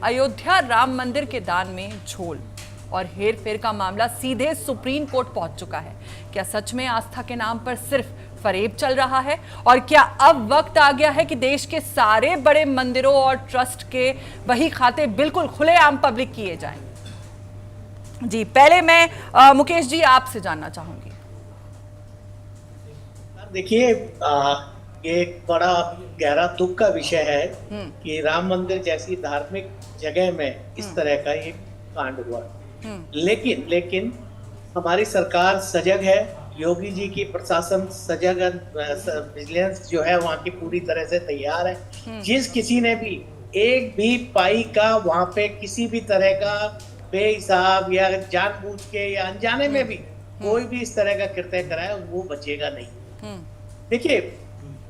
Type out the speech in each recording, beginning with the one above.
अयोध्या राम मंदिर के दान में झोल और हेरफेर का मामला सीधे सुप्रीम कोर्ट पहुंच चुका है। क्या सच में आस्था के नाम पर सिर्फ फरेब चल रहा है और क्या अब वक्त आ गया है कि देश के सारे बड़े मंदिरों और ट्रस्ट के वही खाते बिल्कुल खुलेआम पब्लिक किए जाएं? जी, पहले मैं मुकेश जी आपसे जानना चाहूंगी। देखिए, ये एक बड़ा गहरा दुख का विषय है कि राम मंदिर जैसी धार्मिक जगह में इस तरह का ये कांड हुआ। लेकिन हमारी सरकार सजग है, योगी जी की प्रशासन सजग है, विजिलेंस जो है वहाँ की पूरी तरह से तैयार है। जिस किसी ने भी एक भी पाई का वहाँ पे किसी भी तरह का बेहिसाब या जानबूझ के या अनजाने में भी कोई भी इस तरह का कृत्य कराए वो बचेगा नहीं। देखिए,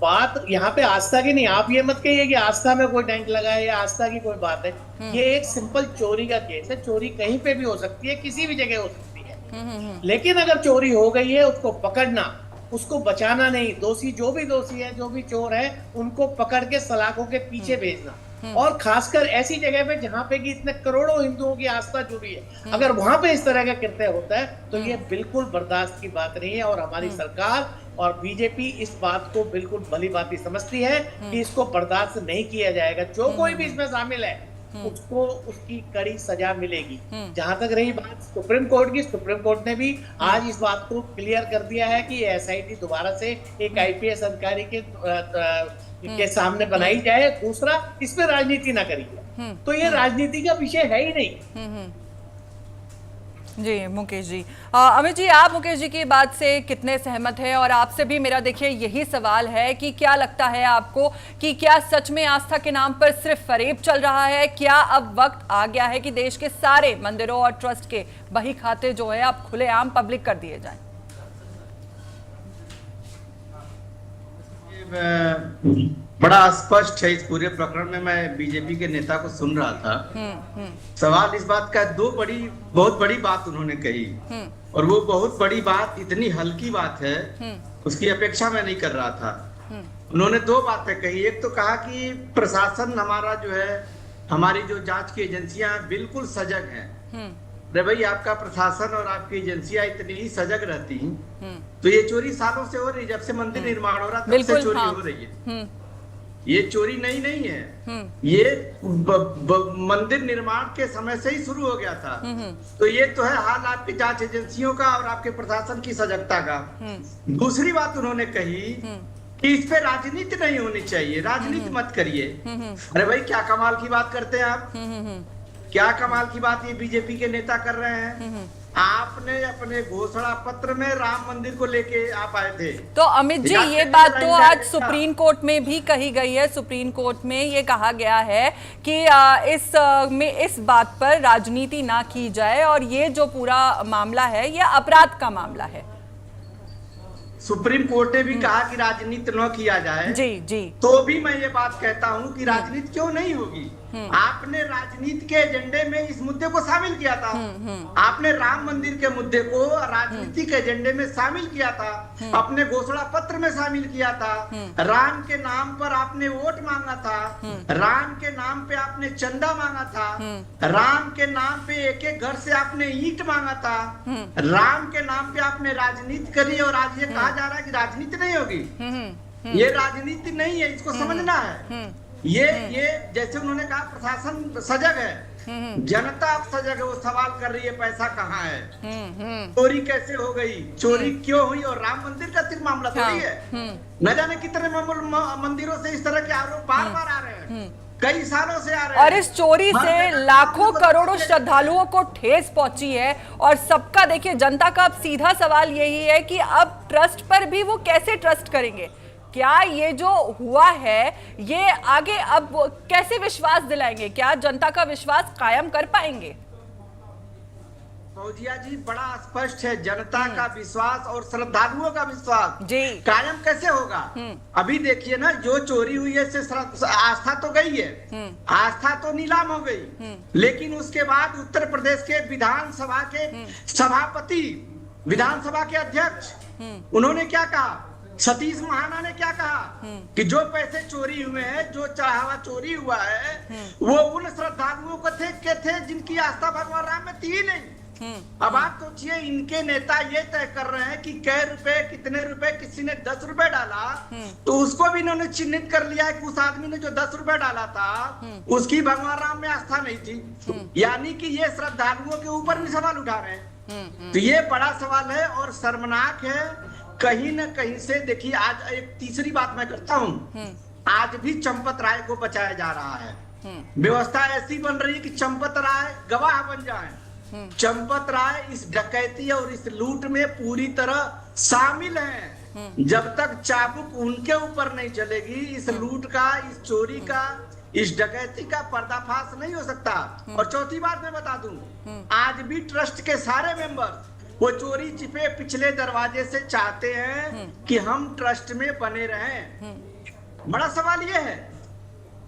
बात यहाँ पे आस्था की नहीं, आप ये मत कहिए कि आस्था में कोई टैंक लगा है या आस्था की कोई बात है। ये एक सिंपल चोरी का केस है। चोरी कहीं पे भी हो सकती है, किसी भी जगह हो सकती है। लेकिन अगर चोरी हो गई है उसको पकड़ना, उसको बचाना नहीं। दोषी जो भी दोषी है, जो भी चोर है, उनको पकड़ के सलाखों के पीछे भेजना। और खासकर ऐसी जगह पे जहाँ पे कि इतने करोड़ों हिंदुओं की आस्था जुड़ी है, अगर वहां पे इस तरह का कृत्य होता है तो ये बिल्कुल बर्दाश्त की बात नहीं है। और हमारी सरकार और बीजेपी इस बात को बिल्कुल भली भांति समझती है कि इसको बर्दाश्त नहीं किया जाएगा। जो कोई भी इसमें शामिल है उसको उसकी कड़ी सजा मिलेगी। जहां तक रही बात सुप्रीम कोर्ट की, सुप्रीम कोर्ट ने भी आज इस बात को क्लियर कर दिया है कि एसआईटी दोबारा से एक आईपीएस अधिकारी के सामने बनाई जाए। दूसरा, इसमें राजनीति ना करिए। तो ये राजनीति का विषय है ही नहीं। जी मुकेश जी, अमित जी, आप मुकेश जी की बात से कितने सहमत हैं? और आपसे भी मेरा देखिए यही सवाल है कि क्या लगता है आपको कि क्या सच में आस्था के नाम पर सिर्फ फरेब चल रहा है? क्या अब वक्त आ गया है कि देश के सारे मंदिरों और ट्रस्ट के बही खाते जो है अब खुलेआम पब्लिक कर दिए जाएं? बड़ा स्पष्ट है। इस पूरे प्रकरण में मैं बीजेपी के नेता को सुन रहा था। सवाल इस बात का, बहुत बड़ी बात उन्होंने कही और वो बहुत बड़ी बात इतनी हल्की बात है, उसकी अपेक्षा मैं नहीं कर रहा था। उन्होंने दो बातें कही। एक तो कहा कि प्रशासन हमारा जो है, हमारी जो जांच की एजेंसियां बिल्कुल सजग हैं। अरे भाई, आपका प्रशासन और आपकी एजेंसियां इतनी ही सजग रहती तो ये चोरी सालों से हो रही, जब से मंदिर निर्माण हो रहा तब से चोरी हो रही है। ये चोरी नहीं है। ये मंदिर निर्माण के समय से ही शुरू हो गया था। तो ये तो है हाल आपकी जांच एजेंसियों का और आपके प्रशासन की सजगता का। दूसरी बात उन्होंने कही कि इस पे राजनीति नहीं होनी चाहिए, राजनीति मत करिए। अरे भाई, क्या कमाल की बात करते हैं आप। क्या कमाल की बात ये बीजेपी के नेता कर रहे हैं। आपने अपने घोषणा पत्र में राम मंदिर को लेके आप आए थे। तो अमित जी, ये बात तो आज सुप्रीम कोर्ट में भी कही गई है। सुप्रीम कोर्ट में ये कहा गया है कि इस बात पर राजनीति ना की जाए और ये जो पूरा मामला है ये अपराध का मामला है। सुप्रीम कोर्ट ने भी कहा कि राजनीति न किया जाए। जी। तो भी मैं ये बात कहता हूं कि राजनीति क्यों नहीं होगी। आपने राजनीति के एजेंडे में इस मुद्दे को शामिल किया था। आपने राम मंदिर के मुद्दे को राजनीतिक एजेंडे में शामिल किया था, अपने घोषणा पत्र में शामिल किया था। राम के नाम पर आपने वोट मांगा था, राम के नाम पे आपने चंदा मांगा था, राम के नाम पे एक घर से आपने ईंट मांगा था, राम के नाम पे आपने राजनीति करी और आज ये कहा जा रहा है कि राजनीति नहीं होगी। ये राजनीति नहीं है, इसको समझना है। ये जैसे उन्होंने कहा प्रशासन सजग है, जनता अब सजग है, वो सवाल कर रही है पैसा कहाँ है, चोरी कैसे हो गई, चोरी क्यों हुई। और राम मंदिर का सिर्फ मामला थोड़ी है, न जाने कितने मंदिरों से इस तरह के आरोप बार बार आ रहे हैं, कई सालों से आ रहे हैं। और इस चोरी से लाखों करोड़ों श्रद्धालुओं को ठेस पहुंची है। और सबका देखिए, जनता का अब सीधा सवाल यही है कि अब ट्रस्ट पर भी वो कैसे ट्रस्ट करेंगे। क्या ये जो हुआ है ये आगे अब कैसे विश्वास दिलाएंगे? क्या जनता का विश्वास कायम कर पाएंगे? फौजिया जी, बड़ा स्पष्ट है। जनता का विश्वास और श्रद्धालुओं का विश्वास जी कायम कैसे होगा। अभी देखिए ना, जो चोरी हुई है से आस्था तो गई है, आस्था तो नीलाम हो गई। लेकिन उसके बाद उत्तर प्रदेश के विधानसभा के सभापति, विधानसभा के अध्यक्ष, उन्होंने क्या कहा सतीश महाना ने क्या कहा कि जो पैसे चोरी हुए हैं, जो चढ़ावा चोरी हुआ है, वो उन श्रद्धालुओं को थे जिनकी आस्था भगवान राम में थी ही नहीं। अब आप सोचिए, इनके नेता ये तय कर रहे हैं कि कै रुपए, कितने रुपए, किसी ने 10 रुपए डाला तो उसको भी इन्होंने चिन्हित कर लिया है कि उस आदमी ने जो 10 रुपए डाला था उसकी भगवान राम में आस्था नहीं थी। यानी कि ये श्रद्धालुओं के ऊपर भी सवाल उठा रहे हैं। तो ये बड़ा सवाल है और शर्मनाक है कहीं न कहीं से। देखिए, आज एक तीसरी बात मैं करता हूँ, आज भी चंपत राय को बचाया जा रहा है। व्यवस्था ऐसी बन रही है कि चंपत राय गवाह बन जाए। चंपत राय इस डकैती और इस लूट में पूरी तरह शामिल हैं। जब तक चाबुक उनके ऊपर नहीं चलेगी, इस लूट का, इस चोरी का, इस डकैती का पर्दाफाश नहीं हो सकता। और चौथी बात मैं बता दूं, आज भी ट्रस्ट के सारे मेंबर वो चोरी छिपे पिछले दरवाजे से चाहते हैं कि हम ट्रस्ट में बने रहें। बड़ा सवाल ये है,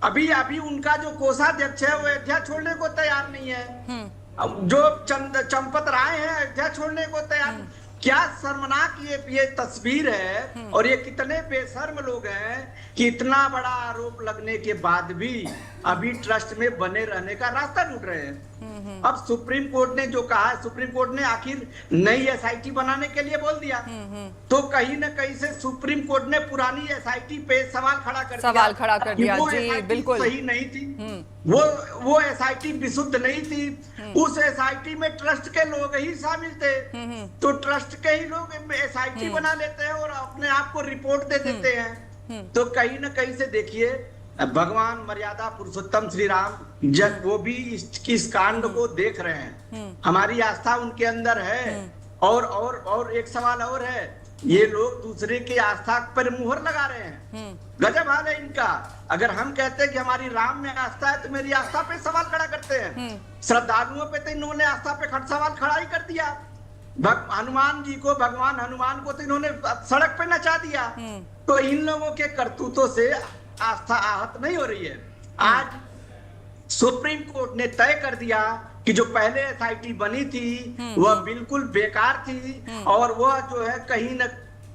अभी उनका जो कोषाध्यक्ष है वो अयोध्या छोड़ने को तैयार नहीं है। जो चंपत राय है अयोध्या छोड़ने को तैयार। क्या शर्मनाक ये तस्वीर है। और ये कितने बेशर्म लोग हैं कि इतना बड़ा आरोप लगने के बाद भी अभी ट्रस्ट में बने रहने का रास्ता ढूंढ रहे हैं। अब सुप्रीम कोर्ट ने जो कहा है, सुप्रीम कोर्ट ने आखिर नई एसआईटी बनाने के लिए बोल दिया, तो कहीं न कहीं से सुप्रीम कोर्ट ने पुरानी एसआईटी पे सवाल खड़ा कर दिया। जी बिल्कुल सही नहीं थी, वो एसआईटी विशुद्ध नहीं थी। उस एसआईटी में ट्रस्ट के लोग ही शामिल थे, तो ट्रस्ट के ही लोग एसआईटी बना लेते हैं और अपने आप को रिपोर्ट दे देते हैं। तो कहीं न कहीं से देखिए, भगवान मर्यादा पुरुषोत्तम श्री राम जब वो भी इस कांड को देख रहे हैं, हमारी आस्था उनके अंदर है। और एक सवाल और है, ये लोग दूसरे की आस्था पर मुहर लगा रहे हैं। गजब हाल है इनका। अगर हम कहते हैं कि हमारी राम में आस्था है तो मेरी आस्था पे सवाल खड़ा करते हैं। श्रद्धालुओं पे तो इन्होंने आस्था पे सवाल खड़ा ही कर दिया। हनुमान जी को, भगवान हनुमान को तो इन्होंने सड़क पे नचा दिया। तो इन लोगों के करतूतों से आस्था आहत नहीं हो रही है। आज सुप्रीम कोर्ट ने तय कर दिया कि जो पहले एसआईटी बनी थी वह बिल्कुल बेकार थी और वह जो है कहीं न